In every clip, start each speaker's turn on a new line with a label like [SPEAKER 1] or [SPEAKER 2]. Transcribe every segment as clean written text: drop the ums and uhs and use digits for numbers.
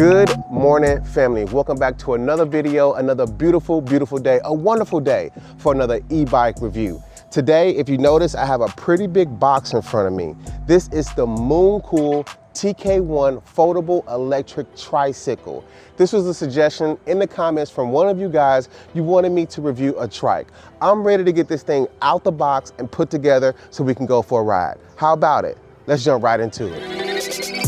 [SPEAKER 1] Good morning, family. Welcome back to another video, another beautiful, beautiful day, a wonderful day for another e-bike review. Today, if you notice, I have a pretty big box in front of me. This is the Mooncool TK1 foldable electric tricycle. This was a suggestion in the comments from one of you guys. You wanted me to review a trike. I'm ready to get this thing out the box and put together so we can go for a ride. How about it? Let's jump right into it.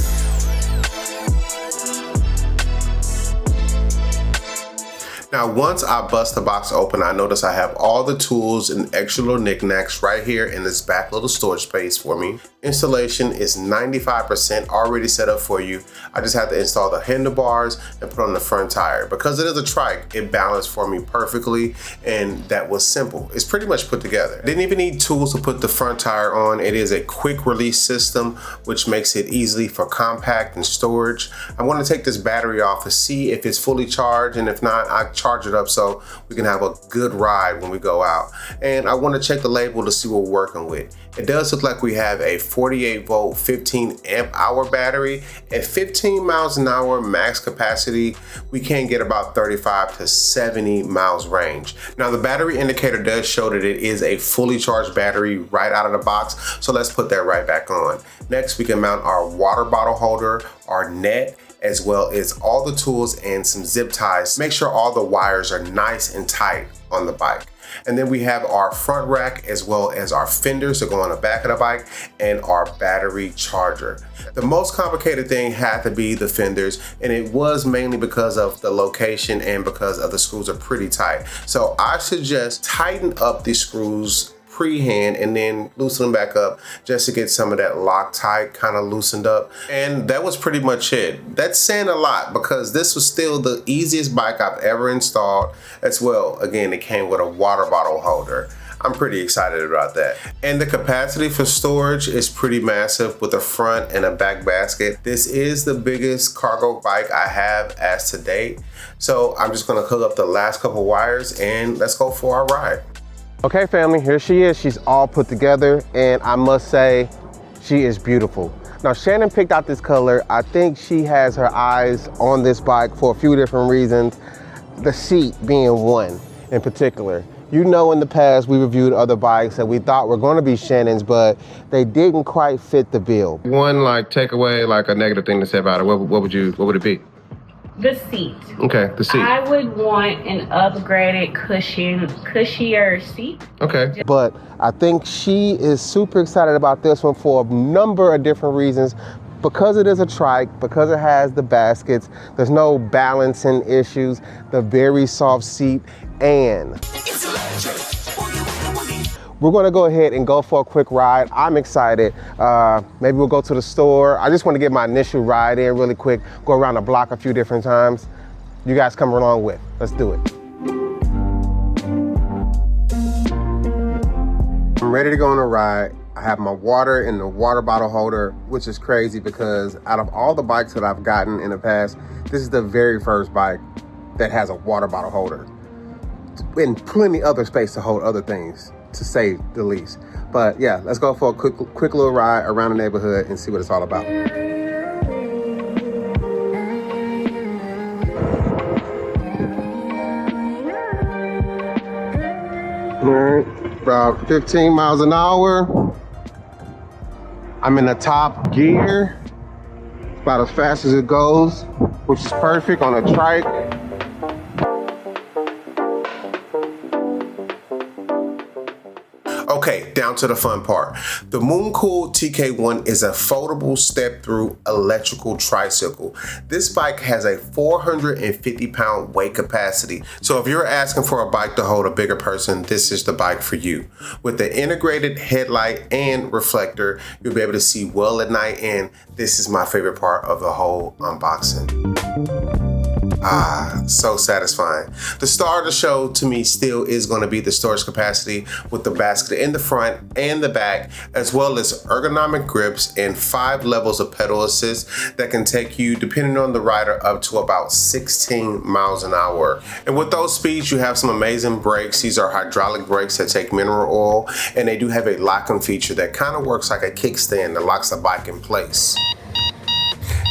[SPEAKER 1] Now, once I bust the box open, I notice I have all the tools and extra little knickknacks right here in this back little storage space for me. Installation is 95% already set up for you. I just have to install the handlebars and put on the front tire. Because it is a trike, it balanced for me perfectly, and that was simple. It's pretty much put together. Didn't even need tools to put the front tire on. It is a quick release system, which makes it easily for compact and storage. I want to take this battery off to see if it's fully charged, and if not, I charge it up so we can have a good ride when we go out. And I want to check the label to see what we're working with. It does look like we have a 48 volt 15 amp hour battery. At 15 miles an hour max capacity, we can get about 35 to 70 miles range. Now, the battery indicator does show that it is a fully charged battery right out of the box, so let's put that right back on. Next, we can mount our water bottle holder, our net, as well as all the tools and some zip ties. Make sure all the wires are nice and tight on the bike. And then we have our front rack as well as our fenders that go on the back of the bike and our battery charger. The most complicated thing had to be the fenders, and it was mainly because of the location and because of the screws are pretty tight. So I suggest tighten up the screws pre-hand and then loosen them back up just to get some of that Loctite kind of loosened up. And that was pretty much it. That's saying a lot because this was still the easiest bike I've ever installed. As well, again, it came with a water bottle holder. I'm pretty excited about that. And the capacity for storage is pretty massive with a front and a back basket. This is the biggest cargo bike I have as to date. So I'm just gonna hook up the last couple wires and let's go for our ride. Okay, family, here she is. She's all put together, and I must say, she is beautiful. Now, Shannon picked out this color. I think she has her eyes on this bike for a few different reasons. The seat being one in particular. You know, in the past, we reviewed other bikes that we thought were going to be Shannon's, but they didn't quite fit the bill. One takeaway, a negative thing to say about it, what would it be?
[SPEAKER 2] The seat.
[SPEAKER 1] Okay, the seat.
[SPEAKER 2] I would want an upgraded cushier seat.
[SPEAKER 1] Okay. But I think she is super excited about this one for a number of different reasons. Because it is a trike, because it has the baskets, there's no balancing issues, the very soft seat, and we're gonna go ahead and go for a quick ride. I'm excited. Maybe we'll go to the store. I just wanna get my initial ride in really quick, go around the block a few different times. You guys come along with. Let's do it. I'm ready to go on a ride. I have my water in the water bottle holder, which is crazy because out of all the bikes that I've gotten in the past, this is the very first bike that has a water bottle holder. And plenty other space to hold other things, to say the least. But yeah, let's go for a quick little ride around the neighborhood and see what it's all about. All right, about 15 miles an hour. I'm in the top gear, about as fast as it goes, which is perfect on a trike. Okay, down to the fun part. The Mooncool TK1 is a foldable step-through electrical tricycle. This bike has a 450-pound weight capacity. So if you're asking for a bike to hold a bigger person, this is the bike for you. With the integrated headlight and reflector, you'll be able to see well at night, and this is my favorite part of the whole unboxing. So satisfying. The star of the show to me still is going to be the storage capacity with the basket in the front and the back, as well as ergonomic grips and 5 levels of pedal assist that can take you, depending on the rider, up to about 16 miles an hour. And with those speeds, you have some amazing brakes. These are hydraulic brakes that take mineral oil, and they do have a locking feature that kind of works like a kickstand that locks the bike in place.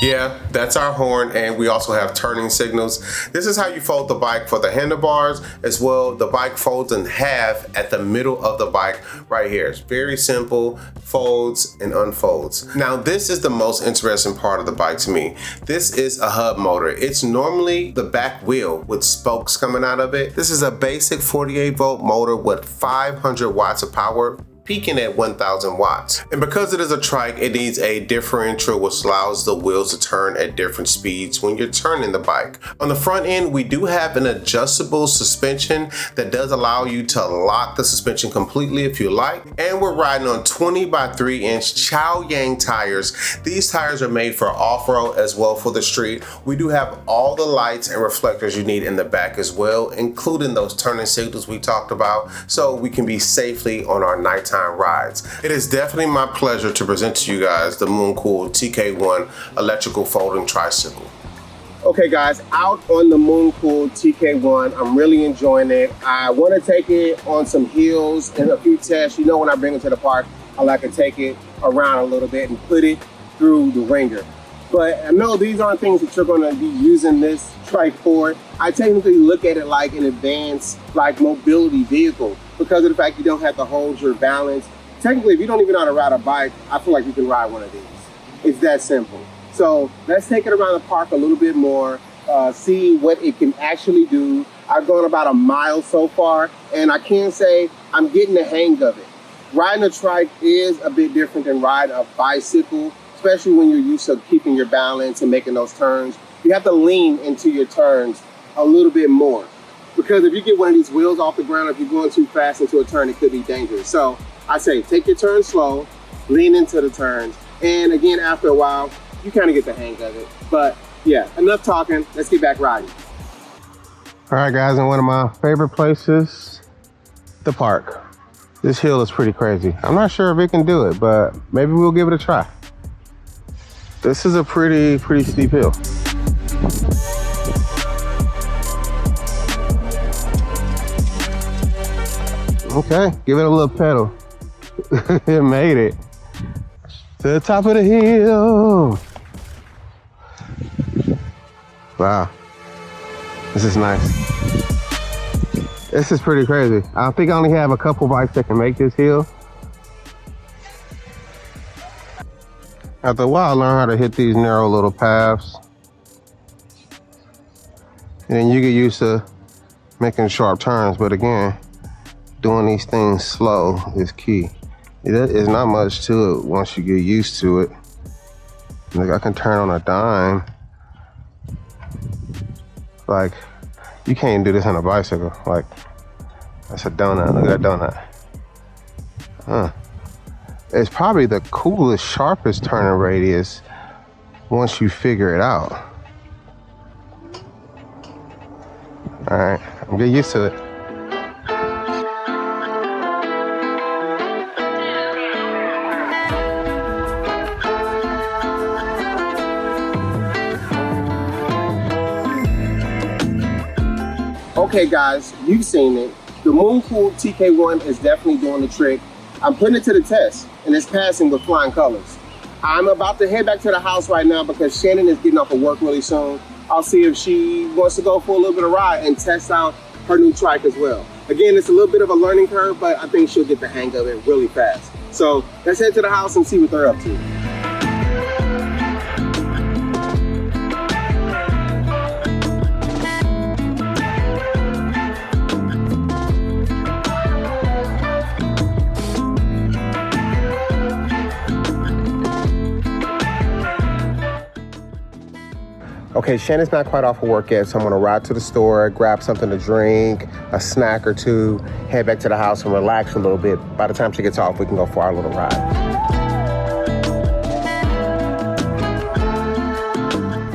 [SPEAKER 1] Yeah, that's our horn, and we also have turning signals. This is how you fold the bike for the handlebars as well. The bike folds in half at the middle of the bike right here. It's very simple, folds and unfolds. Now this is the most interesting part of the bike to me. This is a hub motor. It's normally the back wheel with spokes coming out of it. This is a basic 48-volt motor with 500 watts of power, peaking at 1000 watts. And because it is a trike, it needs a differential which allows the wheels to turn at different speeds when you're turning the bike. On the front end, we do have an adjustable suspension that does allow you to lock the suspension completely if you like. And we're riding on 20 by 3-inch Chow Yang tires. These tires are made for off-road as well for the street. We do have all the lights and reflectors you need in the back as well, including those turning signals we talked about, so we can be safely on our nighttime rides. It is definitely my pleasure to present to you guys the Mooncool TK1 electrical folding tricycle. Okay guys, out on the Mooncool TK1, I'm really enjoying it. I want to take it on some hills and a few tests. You know, when I bring it to the park, I like to take it around a little bit and put it through the ringer. But I know these aren't things that you're going to be using this trike for. I technically look at it like an advanced mobility vehicle because of the fact you don't have to hold your balance. Technically, if you don't even know how to ride a bike, I feel like you can ride one of these. It's that simple. So let's take it around the park a little bit more, see what it can actually do. I've gone about a mile so far, and I can say I'm getting the hang of it. Riding a trike is a bit different than riding a bicycle, especially when you're used to keeping your balance and making those turns. You have to lean into your turns a little bit more, because if you get one of these wheels off the ground, if you're going too fast into a turn, it could be dangerous. So I say take your turn slow, lean into the turns, and again, after a while, you kind of get the hang of it. But yeah, enough talking, let's get back riding. All right guys, in one of my favorite places, the park. This hill is pretty crazy. I'm not sure if it can do it, but maybe we'll give it a try. This is a pretty steep hill. Okay, give it a little pedal. It made it to the top of the hill. Wow, this is nice. This is pretty crazy. I think I only have a couple bikes that can make this hill. After a while, I learned how to hit these narrow little paths. And then you get used to making sharp turns, but again, doing these things slow is key. There's not much to it once you get used to it. Like I can turn on a dime. Like, you can't do this on a bicycle. Like, that's a donut, look at that donut. Huh. It's probably the coolest, sharpest turning radius once you figure it out. All right, I'm getting used to it. Okay guys, you've seen it. The Mooncool TK1 is definitely doing the trick. I'm putting it to the test, and it's passing with flying colors. I'm about to head back to the house right now because Shannon is getting off of work really soon. I'll see if she wants to go for a little bit of ride and test out her new trike as well. Again, it's a little bit of a learning curve, but I think she'll get the hang of it really fast. So let's head to the house and see what they're up to. Okay, Shannon's not quite off of work yet, so I'm gonna ride to the store, grab something to drink, a snack or two, head back to the house and relax a little bit. By the time she gets off, we can go for our little ride.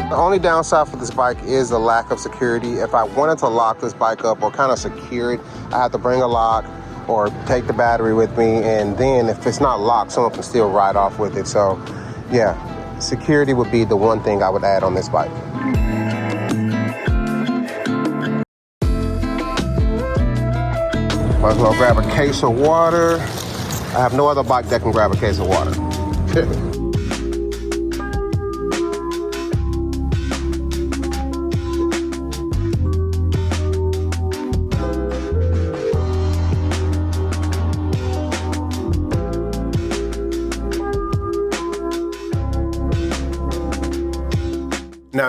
[SPEAKER 1] The only downside for this bike is the lack of security. If I wanted to lock this bike up or kind of secure it, I have to bring a lock or take the battery with me, and then if it's not locked, someone can still ride off with it. So yeah, security would be the one thing I would add on this bike. Might as well grab a case of water. I have no other bike that can grab a case of water.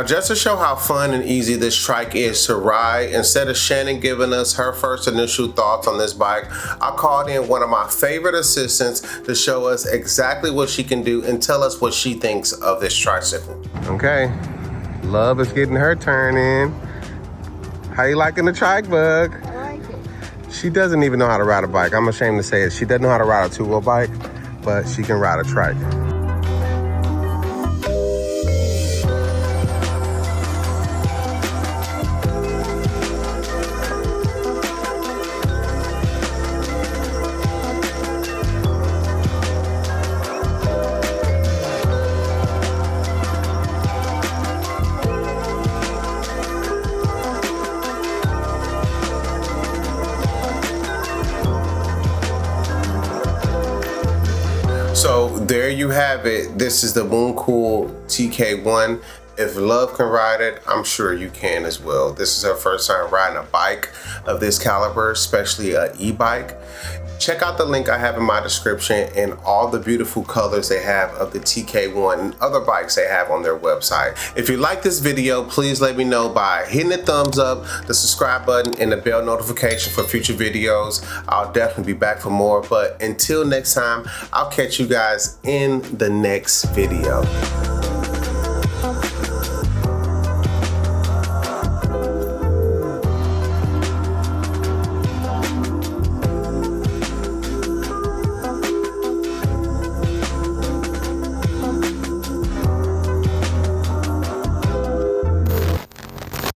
[SPEAKER 1] just to show how fun and easy this trike is to ride, instead of Shannon giving us her first initial thoughts on this bike, I called in one of my favorite assistants to show us exactly what she can do and tell us what she thinks of this tricycle. Okay, Love is getting her turn in. How you liking the trike, Bug?
[SPEAKER 3] I like it.
[SPEAKER 1] She doesn't even know how to ride a bike. I'm ashamed to say it. She doesn't know how to ride a two-wheel bike, but she can ride a trike. So there you have it. This is the Mooncool TK1. If Love can ride it, I'm sure you can as well. This is her first time riding a bike of this caliber, especially an e-bike. Check out the link I have in my description and all the beautiful colors they have of the TK1 and other bikes they have on their website. If you like this video, please let me know by hitting the thumbs up, the subscribe button, and the bell notification for future videos. I'll definitely be back for more, but until next time, I'll catch you guys in the next video.